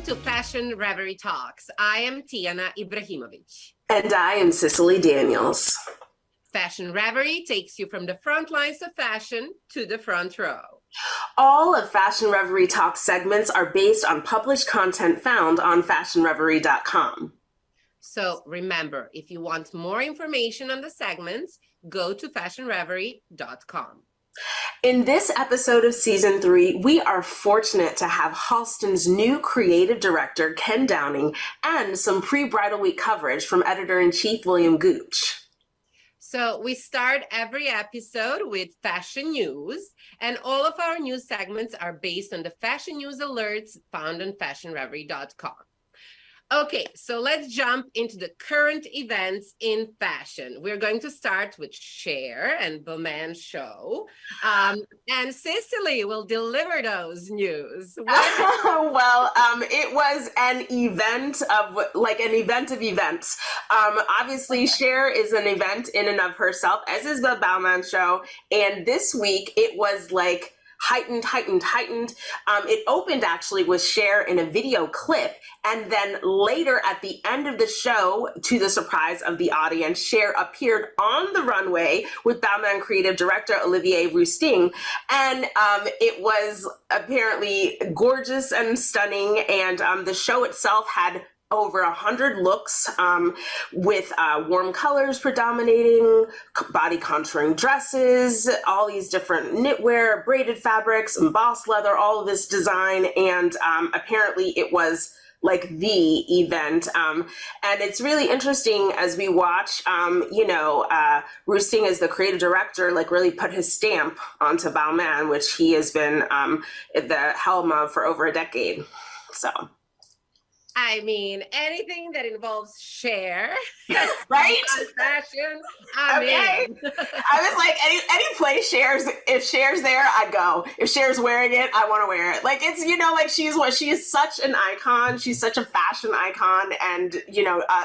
to Fashion Reverie Talks. I am Tijana Ibrahimovic. And I am Cicely Daniels. Fashion Reverie takes you from the front lines of fashion to the front row. All of Fashion Reverie Talk segments are based on published content found on fashionreverie.com. So remember, if you want more information on the segments, go to fashionreverie.com. In this episode of Season 3, we are fortunate to have Halston's new creative director, Ken Downing, and some pre-Bridal Week coverage from editor-in-chief William Gooch. So we start every episode with fashion news, and all of our news segments are based on the fashion news alerts found on fashionreverie.com. Okay, so let's jump into the current events in fashion. We're going to start with Cher and Balmain show, and Cicely will deliver those news. It was an event of events. Obviously, Cher is an event in and of herself, as is the Balmain show, and this week it was like heightened. It opened actually with Cher in a video clip, and then later at the end of the show, to the surprise of the audience, Cher appeared on the runway with Balmain creative director Olivier Rousteing, and it was apparently gorgeous and stunning, and the show itself had over 100 looks with warm colors predominating, body contouring dresses, all these different knitwear, braided fabrics, embossed leather, all of this design. And apparently it was like the event. And it's really interesting as we watch, Rousteing as the creative director, like really put his stamp onto Balmain, which he has been the helm of for over a decade. So. I mean, anything that involves Cher, right? Fashion, I was like, any place Cher's, if Cher's there, I'd go. If Cher's wearing it, I want to wear it. Like, it's, like she is such an icon. She's such a fashion icon, and,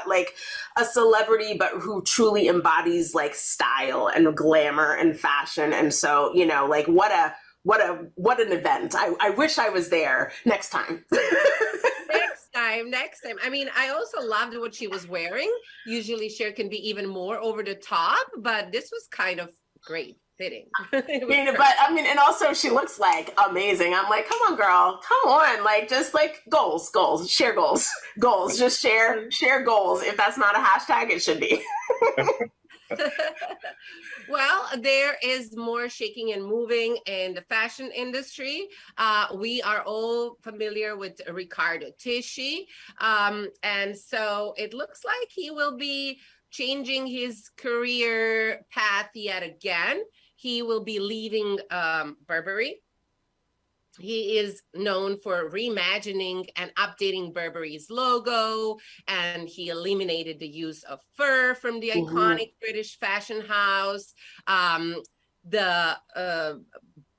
like a celebrity, but who truly embodies like style and glamour and fashion. And so, like what an event. I wish I was there next time. Next time. I mean, I also loved what she was wearing. Usually Cher can be even more over the top, but this was kind of great fitting. And also she looks like amazing. I'm like, come on, girl, come on. Like, just like goals, share goals, just share goals. If that's not a hashtag, it should be. Well, there is more shaking and moving in the fashion industry. We are all familiar with Riccardo Tisci. And so it looks like he will be changing his career path yet again. He will be leaving Burberry. He is known for reimagining and updating Burberry's logo, and he eliminated the use of fur from the iconic British fashion house. The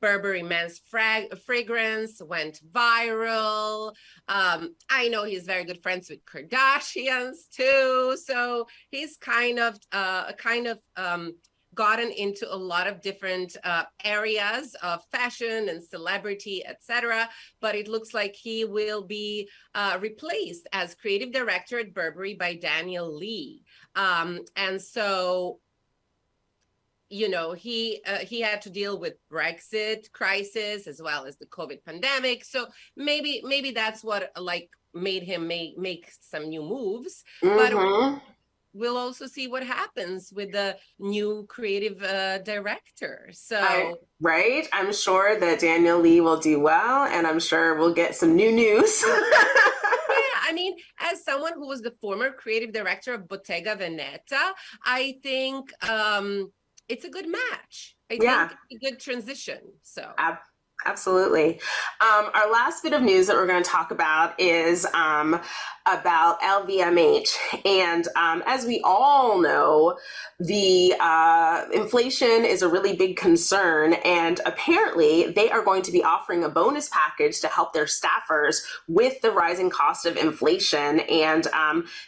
Burberry men's fragrance went viral. I know he's very good friends with Kardashians too, so he's kind of gotten into a lot of different areas of fashion and celebrity, etc. But it looks like he will be replaced as creative director at Burberry by Daniel Lee. And so, he had to deal with Brexit crisis as well as the COVID pandemic. So maybe that's what made him make some new moves. But we'll also see what happens with the new creative director. So, right. I'm sure that Daniel Lee will do well, and I'm sure we'll get some new news. Yeah, I mean, as someone who was the former creative director of Bottega Veneta, I think it's a good match. I think it's a good transition. So. Absolutely. Our last bit of news that we're going to talk about is about LVMH. And as we all know, the inflation is a really big concern. And apparently they are going to be offering a bonus package to help their staffers with the rising cost of inflation. And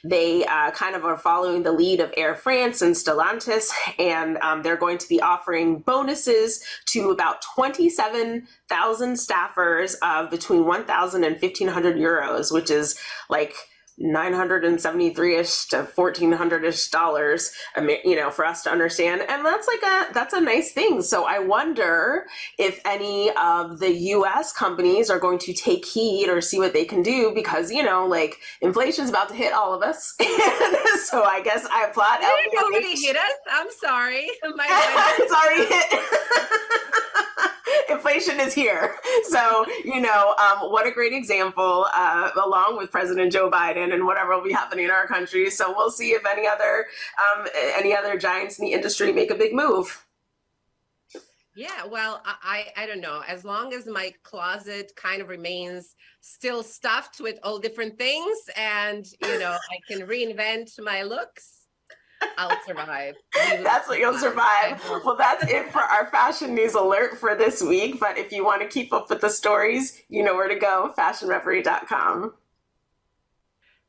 they kind of are following the lead of Air France and Stellantis. And they're going to be offering bonuses to about 27 1,000 staffers of between 1,000 and 1,500 euros, which is like 973-ish to 1,400-ish dollars, you know, for us to understand. And that's a nice thing. So I wonder if any of the US companies are going to take heed or see what they can do, because, you know, like, inflation's about to hit all of us. So I guess I applaud LVMH. Nobody hit us. I'm sorry. It's already hit. Inflation is here. So, you know, what a great example, along with President Joe Biden and whatever will be happening in our country. So we'll see if any other giants in the industry make a big move. Yeah, well, I don't know. As long as my closet kind of remains still stuffed with all different things, and, you know, I can reinvent my looks, I'll survive. That's what you'll survive. Well, that's it for our fashion news alert for this week. But if you want to keep up with the stories, you know where to go, fashionreverie.com.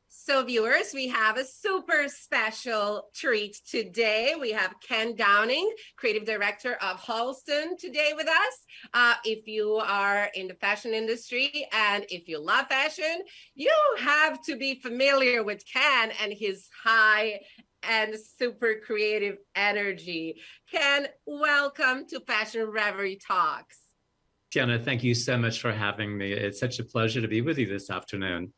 So viewers, we have a super special treat today. We have Ken Downing, Creative Director of Halston, today with us. If you are in the fashion industry and if you love fashion, you have to be familiar with Ken and his high and super creative energy. Ken, welcome to Fashion Reverie Talks. Tiana, thank you so much for having me. It's such a pleasure to be with you this afternoon.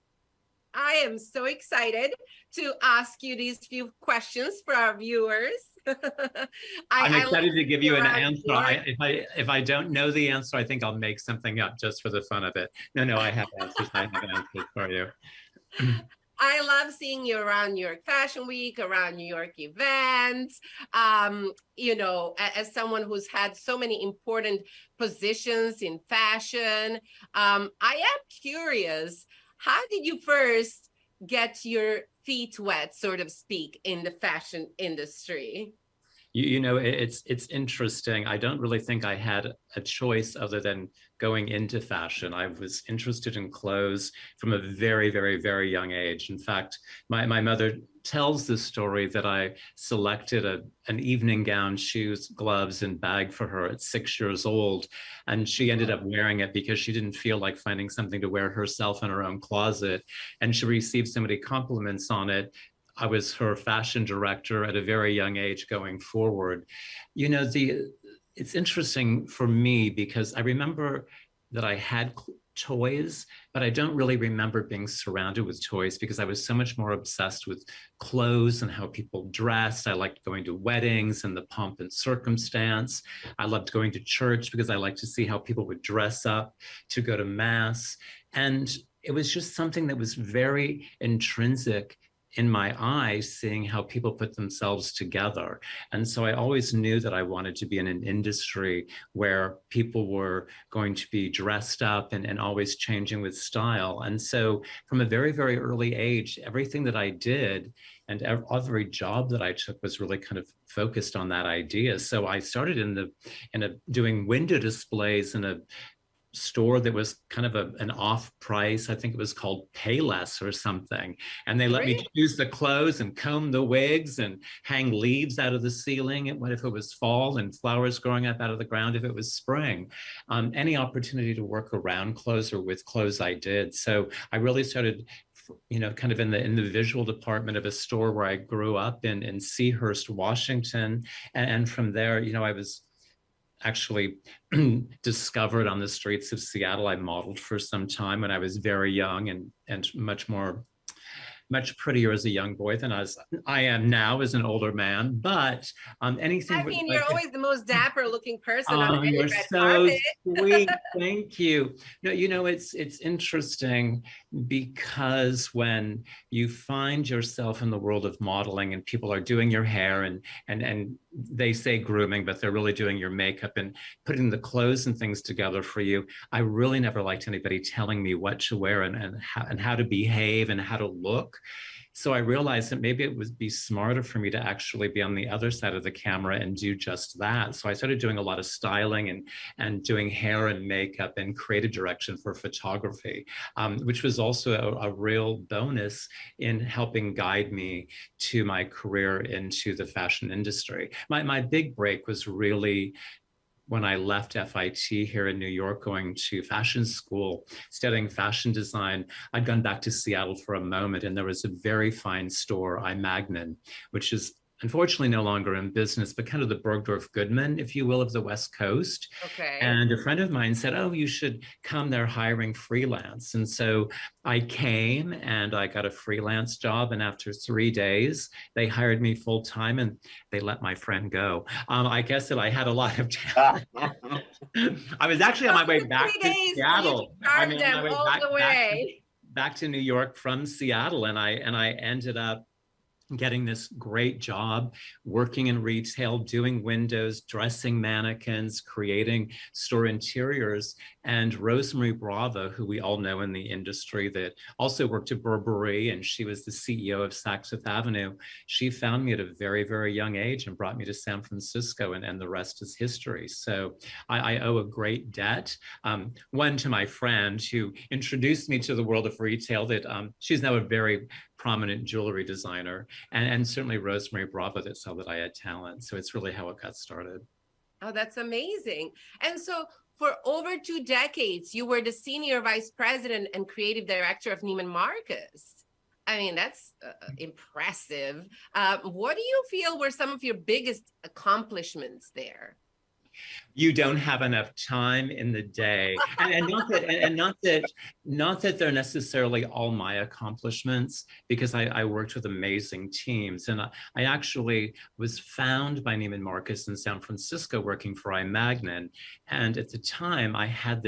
I am so excited to ask you these few questions for our viewers. I'm excited to give you an answer. If I don't know the answer, I think I'll make something up just for the fun of it. No, I have answers. I have answers for you. I love seeing you around New York Fashion Week, around New York events. You know, as someone who's had so many important positions in fashion, I am curious, how did you first get your feet wet, so to speak, in the fashion industry? You know, it's interesting. I don't really think I had a choice other than going into fashion. I was interested in clothes from a very, very, very young age. In fact, my mother tells the story that I selected an evening gown, shoes, gloves, and bag for her at 6 years old. And she ended up wearing it because she didn't feel like finding something to wear herself in her own closet. And she received so many compliments on it. I was her fashion director at a very young age going forward. You know, it's interesting for me because I remember that I had toys, but I don't really remember being surrounded with toys because I was so much more obsessed with clothes and how people dressed. I liked going to weddings and the pomp and circumstance. I loved going to church because I liked to see how people would dress up to go to mass. And it was just something that was very intrinsic in my eyes, seeing how people put themselves together. And so I always knew that I wanted to be in an industry where people were going to be dressed up and always changing with style. And so from a very, very early age, everything that I did and every job that I took was really kind of focused on that idea. So I started doing window displays in a store that was kind of an off price. I think it was called Payless or something. And they let me choose the clothes and comb the wigs and hang leaves out of the ceiling. And what if it was fall and flowers growing up out of the ground if it was spring? Any opportunity to work around clothes or with clothes I did. So I really started, you know, kind of in the visual department of a store where I grew up in Seahurst, Washington. And from there, you know, I was actually discovered on the streets of Seattle. I modeled for some time when I was very young and much prettier as a young boy than I am now as an older man. But anything. I mean, you're always the most dapper looking person on any you're red so carpet. sweet. Thank you. No, you know, it's interesting because when you find yourself in the world of modeling and people are doing your hair and they say grooming, but they're really doing your makeup and putting the clothes and things together for you. I really never liked anybody telling me what to wear and how to behave and how to look. So I realized that maybe it would be smarter for me to actually be on the other side of the camera and do just that. So I started doing a lot of styling and doing hair and makeup and creative direction for photography, which was also a real bonus in helping guide me to my career into the fashion industry. My big break was really when I left FIT here in New York, going to fashion school, studying fashion design, I'd gone back to Seattle for a moment, and there was a very fine store, I Magnin, which is unfortunately no longer in business, but kind of the Bergdorf Goodman, if you will, of the West Coast. Okay. And a friend of mine said, oh, you should come, they're hiring freelance. And so I came and I got a freelance job. And after 3 days, they hired me full time and they let my friend go. I guess that I had a lot of talent. I was actually on my way back to Seattle. I mean, on my way back to New York from Seattle. And I ended up getting this great job working in retail, doing windows, dressing mannequins, creating store interiors. And Rosemary Bravo, who we all know in the industry, that also worked at Burberry, and she was the CEO of Saks Fifth Avenue. She found me at a very, very young age and brought me to San Francisco, and the rest is history. So I owe a great debt. One, to my friend who introduced me to the world of retail, that she's now a very prominent jewelry designer, and certainly Rosemary Bravo that saw that I had talent. So it's really how it got started. Oh, that's amazing. And so for over 2 decades, you were the senior vice president and creative director of Neiman Marcus. I mean, that's impressive. What do you feel were some of your biggest accomplishments there? You don't have enough time in the day, and not that they're necessarily all my accomplishments, because I worked with amazing teams, and I actually was found by Neiman Marcus in San Francisco working for I Magnin, and at the time I had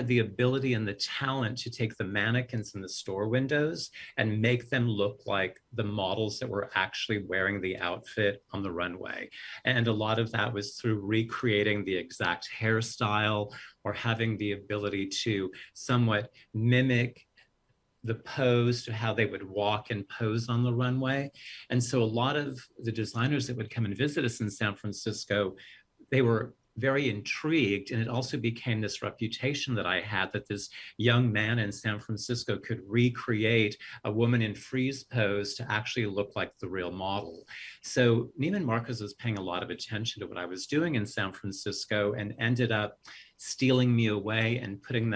the ability and the talent to take the mannequins in the store windows and make them look like the models that were actually wearing the outfit on the runway. And a lot of that was through recreating the exact hairstyle or having the ability to somewhat mimic the pose to how they would walk and pose on the runway. And so a lot of the designers that would come and visit us in San Francisco, they were very intrigued, and it also became this reputation that I had, that this young man in San Francisco could recreate a woman in freeze pose to actually look like the real model. So Neiman Marcus was paying a lot of attention to what I was doing in San Francisco, and ended up stealing me away and putting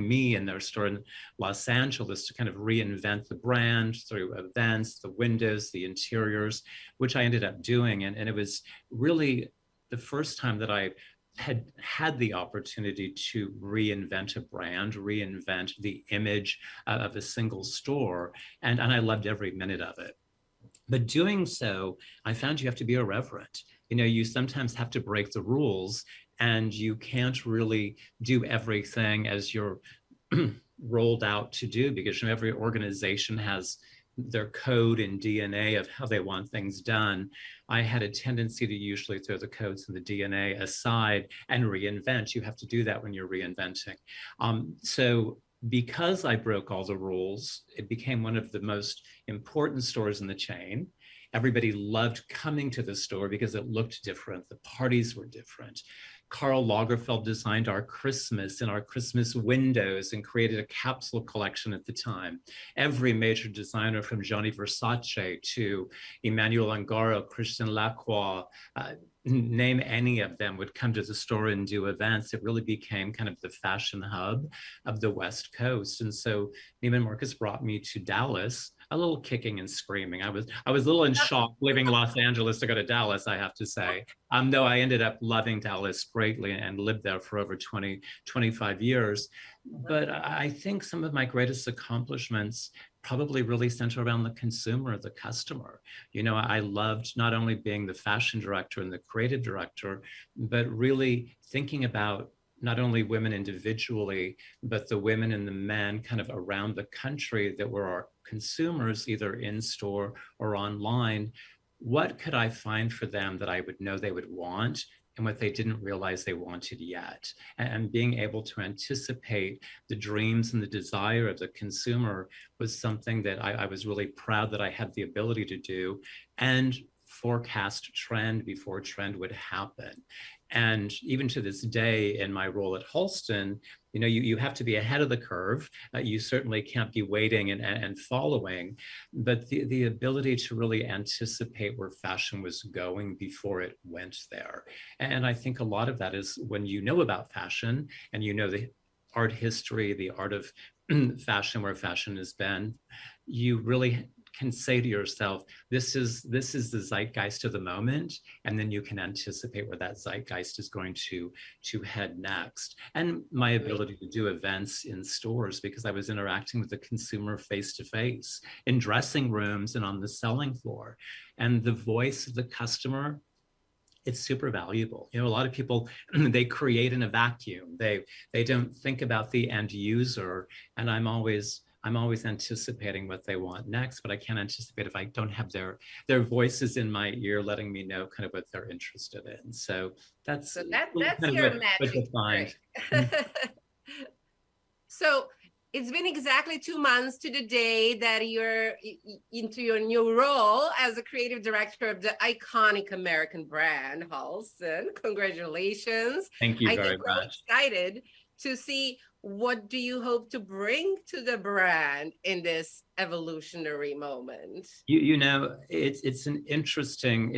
me in their store in Los Angeles to kind of reinvent the brand through events, the windows, the interiors, which I ended up doing. And it was really the first time that I had the opportunity to reinvent a brand, reinvent the image of a single store, and I loved every minute of it. But doing so, I found you have to be irreverent. You know, you sometimes have to break the rules, and you can't really do everything as you're rolled out to do, because every organization has their code and DNA of how they want things done. I had a tendency to usually throw the codes and the DNA aside and reinvent. You have to do that when you're reinventing. So because I broke all the rules, it became one of the most important stores in the chain. Everybody loved coming to the store because it looked different. The parties were different. Karl Lagerfeld designed our Christmas and our Christmas windows and created a capsule collection at the time. Every major designer, from Gianni Versace to Emmanuel Ungaro, Christian Lacroix, name any of them, would come to the store and do events. It really became kind of the fashion hub of the West Coast. And so Neiman Marcus brought me to Dallas, a little kicking and screaming. I was a little in shock leaving Los Angeles to go to Dallas, I have to say. Though I ended up loving Dallas greatly and lived there for over 25 years. But I think some of my greatest accomplishments probably really center around the consumer, the customer. You know, I loved not only being the fashion director and the creative director, but really thinking about not only women individually, but the women and the men kind of around the country that were our consumers, either in store or online. What could I find for them that I would know they would want, and what they didn't realize they wanted yet? And being able to anticipate the dreams and the desire of the consumer was something that I was really proud that I had the ability to do. And forecast trend before trend would happen. And even to this day, in my role at Halston, you know, you have to be ahead of the curve. You certainly can't be waiting and following, but the ability to really anticipate where fashion was going before it went there. And I think a lot of that is when you know about fashion and you know the art history, the art of fashion, where fashion has been, you really can say to yourself, this is the zeitgeist of the moment, and then you can anticipate where that zeitgeist is going to head next. And my ability to do events in stores, because I was interacting with the consumer face to face in dressing rooms and on the selling floor, and the voice of the customer, it's super valuable. You know, a lot of people, they create in a vacuum. They don't think about the end user, and I'm always anticipating what they want next, but I can't anticipate if I don't have their voices in my ear letting me know kind of what they're interested in. So that's your magic. Right. So it's been exactly 2 months to the day that you're into your new role as a creative director of the iconic American brand, Halston. Congratulations. Thank you very I think much. we're excited to see what do you hope to bring to the brand in this evolutionary moment. You know, it's an interesting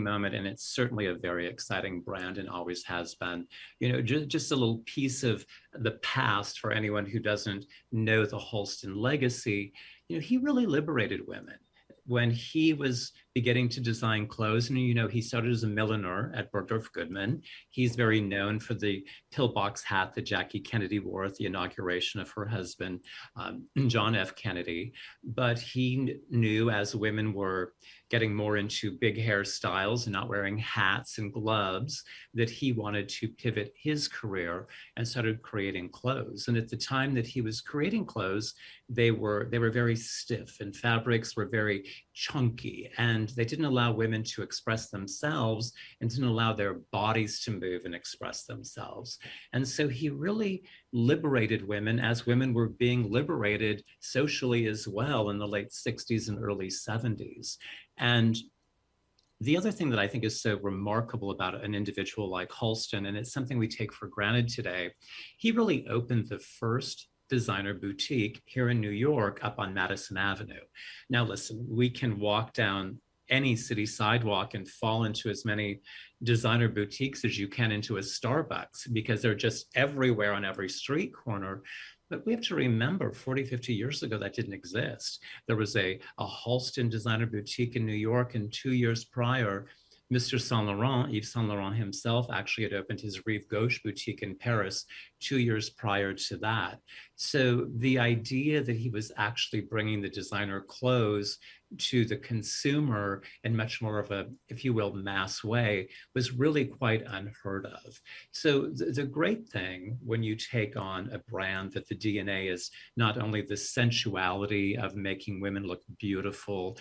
moment, and it's certainly a very exciting brand and always has been. You know, just a little piece of the past for anyone who doesn't know the Halston legacy. You know, he really liberated women when he was beginning to design clothes. And, you know, he started as a milliner at Bergdorf Goodman. He's very known for the pillbox hat that Jackie Kennedy wore at the inauguration of her husband, John F. Kennedy. But he knew as women were getting more into big hairstyles and not wearing hats and gloves, that he wanted to pivot his career and started creating clothes. And at the time that he was creating clothes, they were very stiff, and fabrics were very chunky, and they didn't allow women to express themselves and didn't allow their bodies to move and express themselves. And so he really liberated women as women were being liberated socially as well in the late 60s and early 70s. And the other thing that I think is so remarkable about an individual like Halston, and it's something we take for granted today, he really opened the first designer boutique here in New York up on Madison Avenue. Now, listen, we can walk down any city sidewalk and fall into as many designer boutiques as you can into a Starbucks, because they're just everywhere on every street corner. But we have to remember 40, 50 years ago, that didn't exist. There was a Halston designer boutique in New York, and 2 years prior, Mr. Saint Laurent, Yves Saint Laurent himself, actually had opened his Rive Gauche boutique in Paris 2 years prior to that. So the idea that he was actually bringing the designer clothes to the consumer in much more of a, if you will, mass way was really quite unheard of. So the great thing when you take on a brand that the DNA is not only the sensuality of making women look beautiful,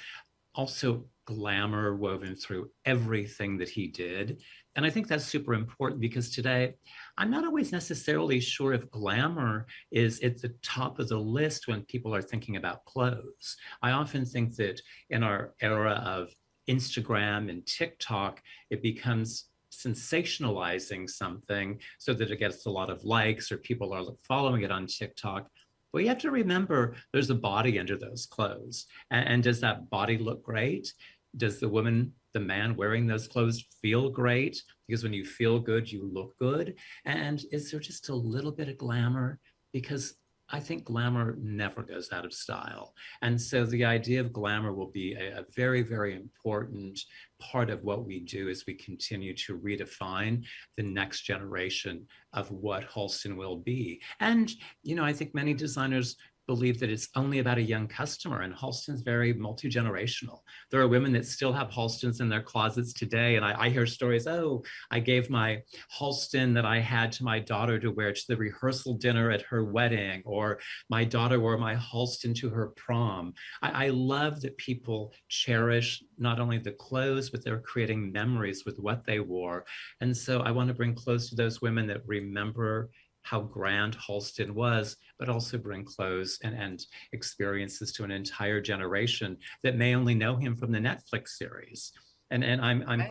also glamour woven through everything that he did. And I think that's super important, because today, I'm not always necessarily sure if glamour is at the top of the list when people are thinking about clothes. I often think that in our era of Instagram and TikTok, it becomes sensationalizing something so that it gets a lot of likes or people are following it on TikTok. Well, you have to remember there's a body under those clothes. And does that body look great? Does the woman, the man wearing those clothes feel great? Because when you feel good, you look good. And is there just a little bit of glamour? Because I think glamour never goes out of style. And so the idea of glamour will be a very, very important part of what we do as we continue to redefine the next generation of what Halston will be. And, you know, I think many designers believe that it's only about a young customer, and Halston's very multi-generational. There are women that still have Halstons in their closets today, and I hear stories, oh, I gave my Halston that I had to my daughter to wear to the rehearsal dinner at her wedding, or my daughter wore my Halston to her prom. I love that people cherish not only the clothes, but they're creating memories with what they wore. And so I want to bring clothes to those women that remember how grand Halston was, but also bring clothes and experiences to an entire generation that may only know him from the Netflix series. And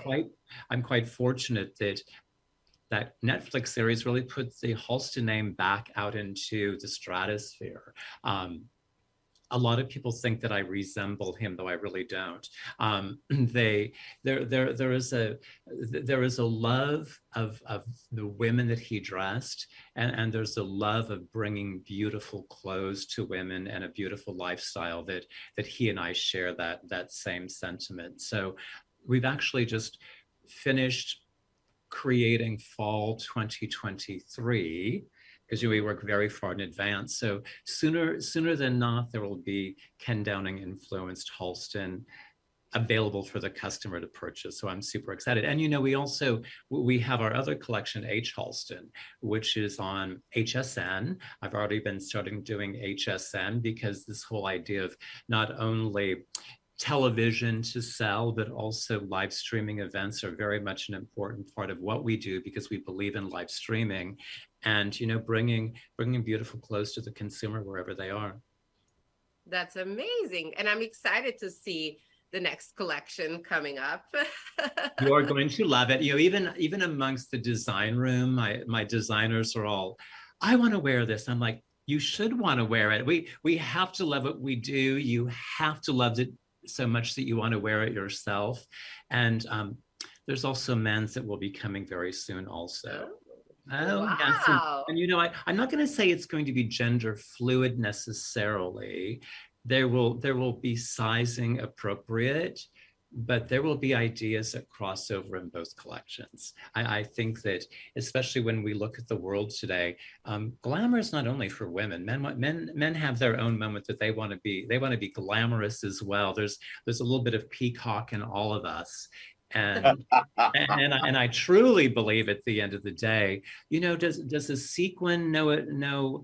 Right. I'm quite fortunate that that Netflix series really puts the Halston name back out into the stratosphere. A lot of people think that I resemble him, though I really don't. They there is a love of the women that he dressed, and there's a love of bringing beautiful clothes to women and a beautiful lifestyle that he and I share that same sentiment. So we've actually just finished creating fall 2023 because we work very far in advance. So sooner than not, there will be Ken Downing influenced Halston available for the customer to purchase. So I'm super excited. And we have our other collection, H Halston, which is on HSN. I've already been starting doing HSN because this whole idea of not only television to sell, but also live streaming events are very much an important part of what we do because we believe in live streaming and bringing beautiful clothes to the consumer wherever they are. That's amazing. And I'm excited to see the next collection coming up. You are going to love it. Even amongst the design room, my designers are all, I want to wear this. I'm like, you should want to wear it. We have to love what we do. You have to love it so much that you want to wear it yourself. And there's also men's that will be coming very soon also. Oh, wow. yes. I'm not going to say it's going to be gender fluid necessarily. There will be sizing appropriate, but there will be ideas that cross over in both collections. I think that, especially when we look at the world today, glamour is not only for women. Men have their own moment that they want to be glamorous as well. There's a little bit of peacock in all of us. And I truly believe at the end of the day, does a sequin know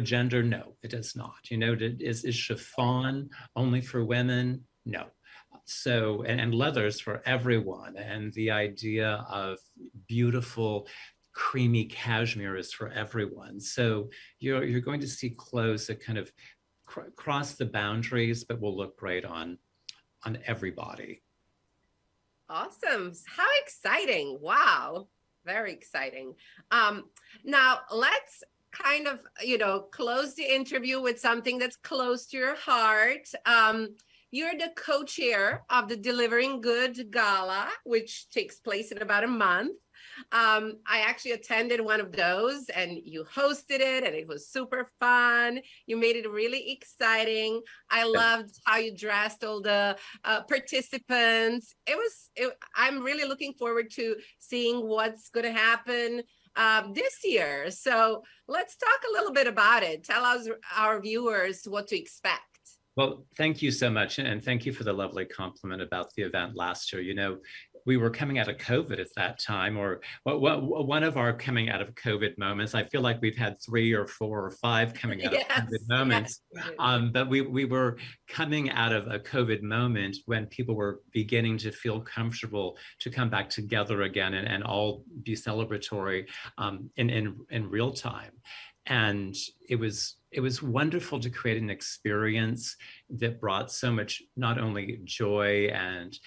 gender? No, it does not. Is chiffon only for women? No. So, and leathers for everyone. And the idea of beautiful, creamy cashmere is for everyone. So you're going to see clothes that kind of cross the boundaries, but will look great on everybody. Awesome. How exciting. Wow. Very exciting. Now let's kind of, close the interview with something that's close to your heart. You're the co-chair of the Delivering Good Gala, which takes place in about a month. I actually attended one of those and you hosted it and it was super fun. You made it really exciting. I loved how you dressed all the participants. I'm really looking forward to seeing what's going to happen this year. So let's talk a little bit about it. Tell us, our viewers, what to expect. Well, thank you so much. And thank you for the lovely compliment about the event last year. We were coming out of COVID at that time, or one of our coming out of COVID moments. I feel like we've had 3 or 4 or 5 coming out of COVID moments. Yes. But we were coming out of a COVID moment when people were beginning to feel comfortable to come back together again and all be celebratory in real time. And it was wonderful to create an experience that brought so much, not only joy and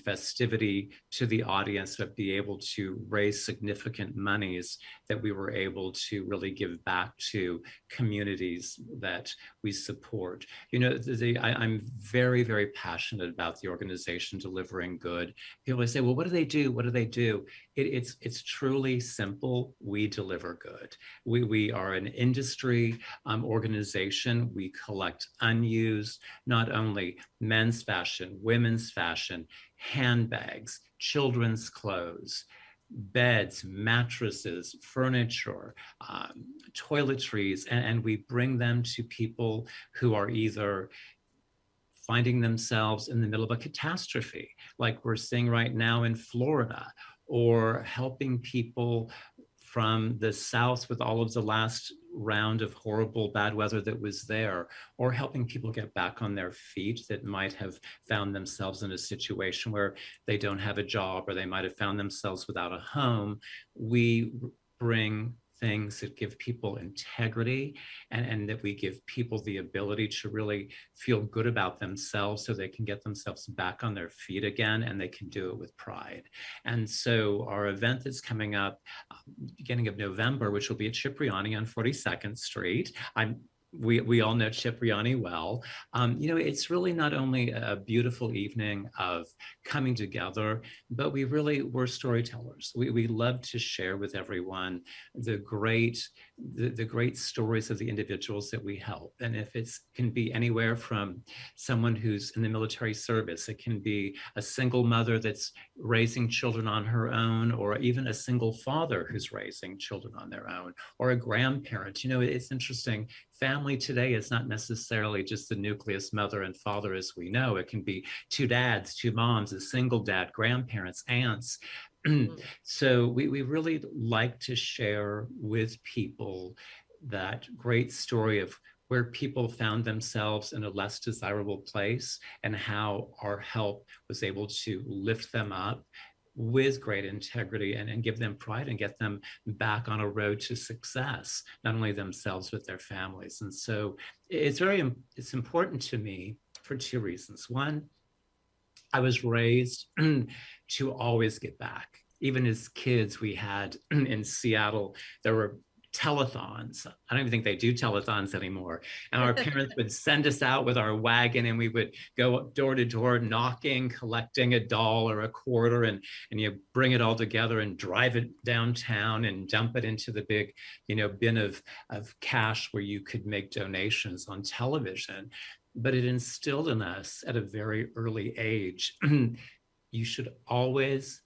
festivity to the audience, but be able to raise significant monies that we were able to really give back to communities that we support. I'm very, very passionate about the organization Delivering Good. People always say, well, what do they do? What do they do? It's truly simple. We deliver good. We are an industry organization. We collect unused, not only men's fashion, women's fashion, handbags, children's clothes, beds, mattresses, furniture, toiletries, and we bring them to people who are either finding themselves in the middle of a catastrophe, like we're seeing right now in Florida, or helping people from the South with all of the last round of horrible bad weather that was there, or helping people get back on their feet that might have found themselves in a situation where they don't have a job, or they might have found themselves without a home. We bring things that give people integrity, and that we give people the ability to really feel good about themselves so they can get themselves back on their feet again, and they can do it with pride. And so our event that's coming up beginning of November, which will be at Cipriani on 42nd Street. We all know Cipriani well. It's really not only a beautiful evening of coming together, but we're storytellers. We love to share with everyone the great stories of the individuals that we help. And if it can be anywhere from someone who's in the military service, it can be a single mother that's raising children on her own, or even a single father who's raising children on their own, or a grandparent. It's interesting. Family today is not necessarily just the nucleus, mother and father as we know. It can be two dads, two moms, a single dad, grandparents, aunts. So we really like to share with people that great story of where people found themselves in a less desirable place and how our help was able to lift them up with great integrity and give them pride and get them back on a road to success, not only themselves, but their families. And so it's important to me for two reasons. One, I was raised to always get back. Even as kids, we had in Seattle, there were telethons. I don't even think they do telethons anymore. And our parents would send us out with our wagon, and we would go door to door knocking, collecting a doll or a quarter, and you bring it all together and drive it downtown and dump it into the big, bin of cash where you could make donations on television. But it instilled in us at a very early age, you should always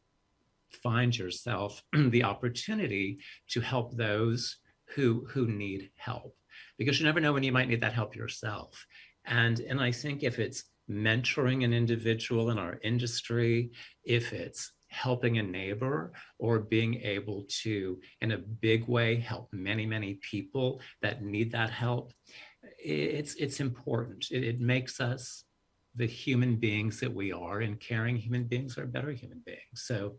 find yourself the opportunity to help those who need help, because you never know when you might need that help yourself. And I think if it's mentoring an individual in our industry, if it's helping a neighbor, or being able to, in a big way, help many, many people that need that help, it's important. It makes us the human beings that we are, and caring human beings are better human beings. So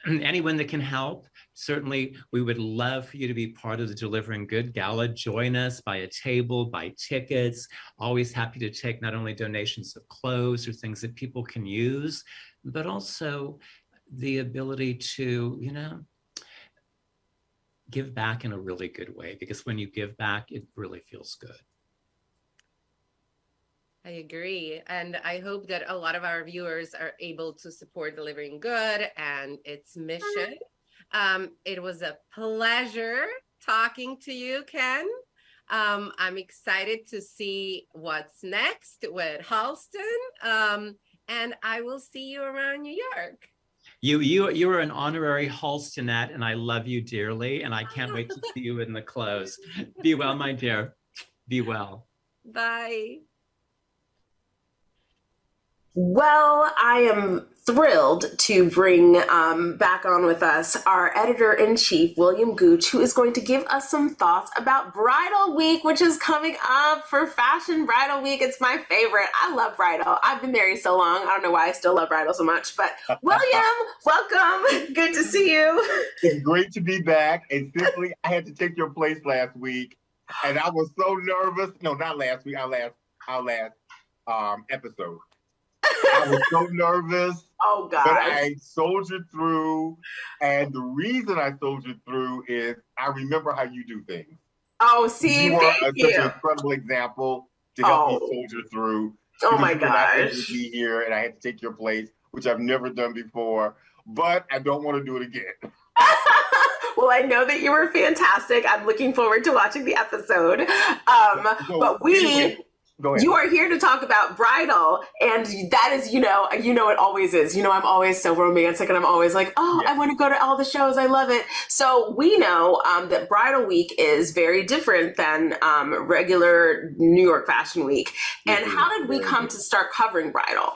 anyone that can help, certainly we would love for you to be part of the Delivering Good Gala. Join us, buy a table, buy tickets. Always happy to take not only donations of clothes or things that people can use, but also the ability to, give back in a really good way, because when you give back, it really feels good. I agree. And I hope that a lot of our viewers are able to support Delivering Good and its mission. It was a pleasure talking to you, Ken. I'm excited to see what's next with Halston. And I will see you around New York. You are an honorary Halstonette, and I love you dearly, and I can't wait to see you in the clothes. Be well, my dear. Be well. Bye. Well, I am thrilled to bring back on with us our editor-in-chief, William Gooch, who is going to give us some thoughts about Bridal Week, which is coming up for Fashion Bridal Week. It's my favorite. I love bridal. I've been married so long. I don't know why I still love bridal so much, but William, welcome. Good to see you. It's great to be back. And simply, I had to take your place last week, and I was so nervous. No, not last week. Our last episode. I was so nervous. Oh, God. But I soldiered through. And the reason I soldiered through is I remember how you do things. Oh, see, you were thank such you. an incredible example to help me soldier through. Oh, my You were not able gosh. to be here, and I had to take your place, which I've never done before. But I don't want to do it again. Well, I know that you were fantastic. I'm looking forward to watching the episode. You are here to talk about bridal, and that is, it always is. I'm always so romantic, and I'm always like, I want to go to all the shows. I love it. So we know that Bridal Week is very different than regular New York Fashion Week. And how did we come to start covering bridal?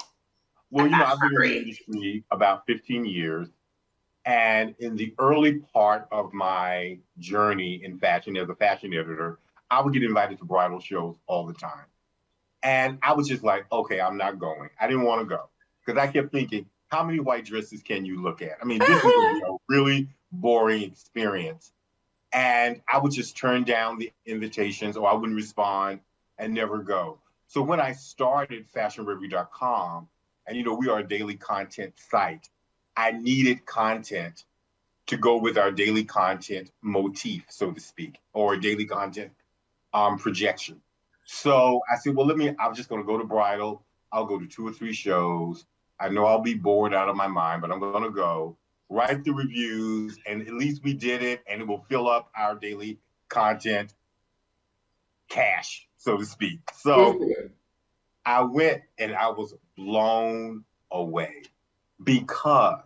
Well, I've been in the industry about 15 years. And in the early part of my journey in fashion as a fashion editor, I would get invited to bridal shows all the time. And I was just like, okay, I'm not going. I didn't want to go because I kept thinking, how many white dresses can you look at? I mean, this is a really boring experience. And I would just turn down the invitations, or I wouldn't respond and never go. So when I started fashionreverie.com, and we are a daily content site, I needed content to go with our daily content motif, so to speak, or daily content projection. So I said, well, I'm just going to go to bridal. I'll go to 2 or 3 shows. I know I'll be bored out of my mind, but I'm going to go write the reviews, and at least we did it, and it will fill up our daily content cache, so to speak. So I went and I was blown away, because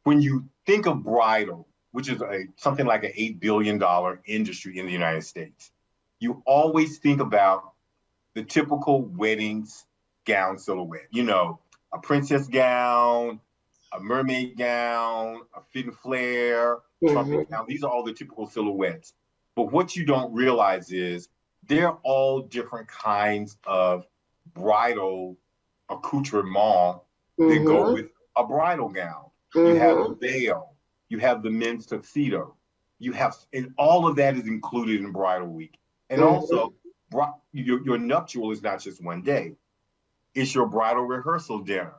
when you think of bridal, which is something like an $8 billion industry in the United States, you always think about the typical weddings gown silhouette. A princess gown, a mermaid gown, a fit and flare, trumpet gown. These are all the typical silhouettes. But what you don't realize is they're all different kinds of bridal accoutrement that go with a bridal gown. You have the veil, you have the men's tuxedo, and all of that is included in bridal week. And also, your nuptial is not just one day. It's your bridal rehearsal dinner.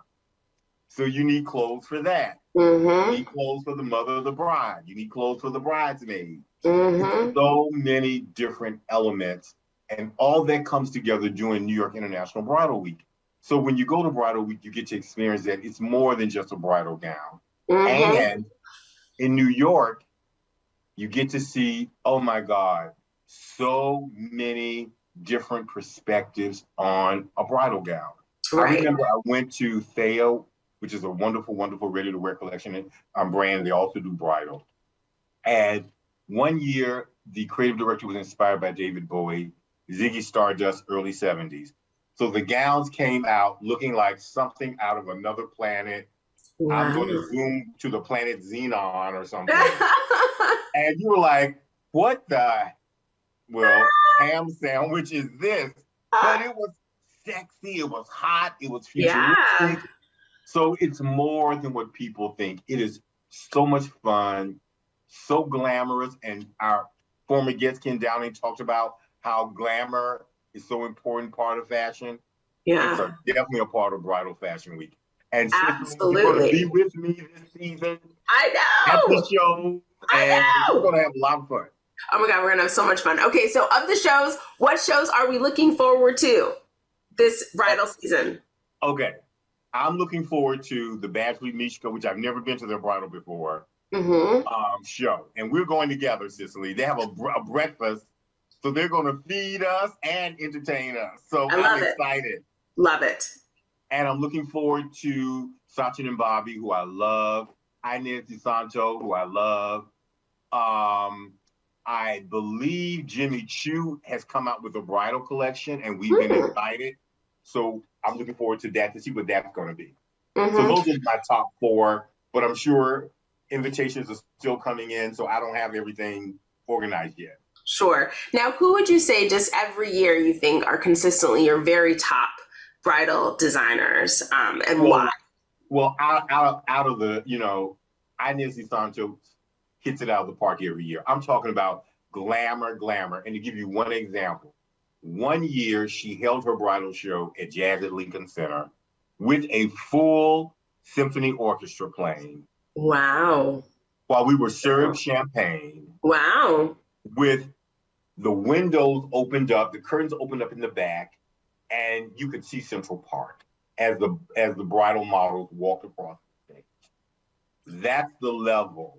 So you need clothes for that. You need clothes for the mother of the bride. You need clothes for the bridesmaid. So many different elements, and all that comes together during New York International Bridal Week. So when you go to Bridal Week, you get to experience that it's more than just a bridal gown. And in New York, you get to see, oh my God, so many different perspectives on a bridal gown. I remember I went to THEIA, which is a wonderful, wonderful ready-to-wear collection brand. They also do bridal. And one year, the creative director was inspired by David Bowie, Ziggy Stardust, early 70s. So the gowns came out looking like something out of another planet. Wow. I'm going to zoom to the planet Xenon or something. And you were like, what the, ham sandwich is this? But it was sexy, it was hot, it was futuristic. Yeah. So it's more than what people think. It is so much fun, so glamorous. And our former guest, Ken Downing, talked about how glamour is so important part of fashion. Yeah. It's definitely a part of Bridal Fashion Week. And absolutely, you're going to be with me this season. I know. At the show. And we're going to have a lot of fun. Oh my God, we're going to have so much fun. Okay, so of the shows, what shows are we looking forward to this bridal season? Okay. I'm looking forward to the Badgley Mischka, which I've never been to their bridal before, show. And we're going together, Cicely. They have a breakfast, so they're going to feed us and entertain us. So I'm excited. Love it. And I'm looking forward to Sachin and Bobby, who I love. Ines di Santo, who I love. I believe Jimmy Choo has come out with a bridal collection, and we've been invited. So I'm looking forward to that, to see what that's going to be. So those are my top 4, but I'm sure invitations are still coming in, so I don't have everything organized yet. Sure. Now, who would you say just every year you think are consistently your very top bridal designers, and why? Well, out of the, Ines di Santo hits it out of the park every year. I'm talking about glamour. And to give you one example, one year she held her bridal show at Jazz at Lincoln Center with a full symphony orchestra playing. Wow. While we were served champagne. Wow. With the windows opened up, the curtains opened up in the back, and you could see Central Park as the bridal models walked across the stage. That's the level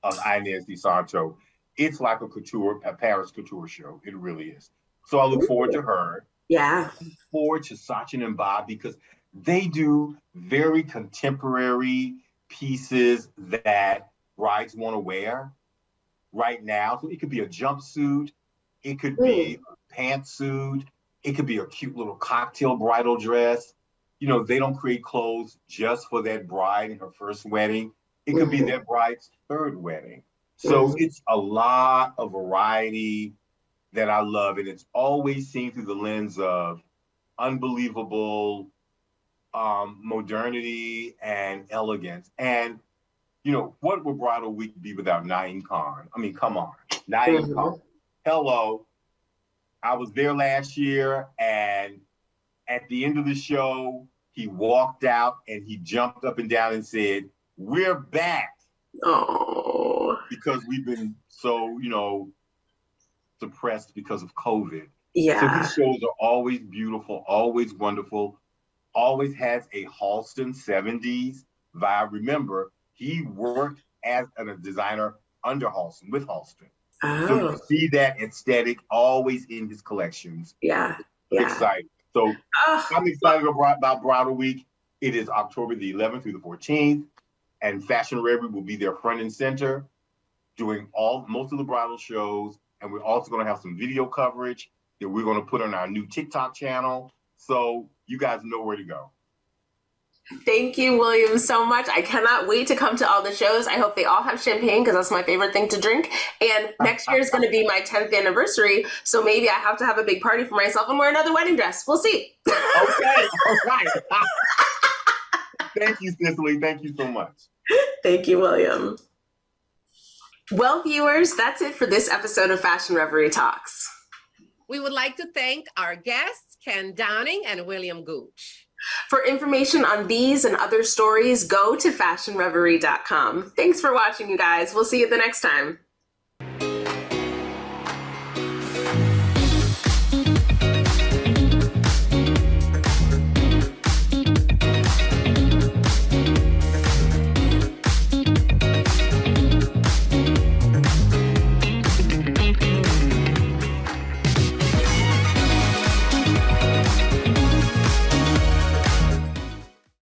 of Ines di Santo. It's like a Paris couture show. It really is. So I look forward to her. Yeah. I look forward to Sachin and Bob, because they do very contemporary pieces that brides want to wear right now. So it could be a jumpsuit. It could be a pantsuit. It could be a cute little cocktail bridal dress. They don't create clothes just for that bride in her first wedding. It could be that bride's third wedding. So it's a lot of variety that I love. And it's always seen through the lens of unbelievable modernity and elegance. And You know, what would Bridal Week be without Naeem Khan? I mean, come on, Naeem Khan. Hello. I was there last year, and at the end of the show, he walked out and he jumped up and down and said, "We're back." Oh. Because we've been so, you know, suppressed because of COVID. Yeah. So his shows are always beautiful, always wonderful, always has a Halston 70s vibe. Remember, he worked as a designer under Halston, with Halston. Oh. So you see that aesthetic always in his collections. Yeah. Yeah. Excited. So I'm excited about Bridal Week. It is October the 11th through the 14th, and Fashion Reverie will be there front and center doing most of the bridal shows. And we're also going to have some video coverage that we're going to put on our new TikTok channel. So you guys know where to go. Thank you, William, so much. I cannot wait to come to all the shows. I hope they all have champagne because that's my favorite thing to drink. And next year is going to be my 10th anniversary. So maybe I have to have a big party for myself and wear another wedding dress. We'll see. Okay. All right. Thank you, Cicely. Thank you so much. Thank you, William. Well, viewers, that's it for this episode of Fashion Reverie Talks. We would like to thank our guests, Ken Downing and William Gooch. For information on these and other stories, go to fashionreverie.com. Thanks for watching, you guys. We'll see you the next time.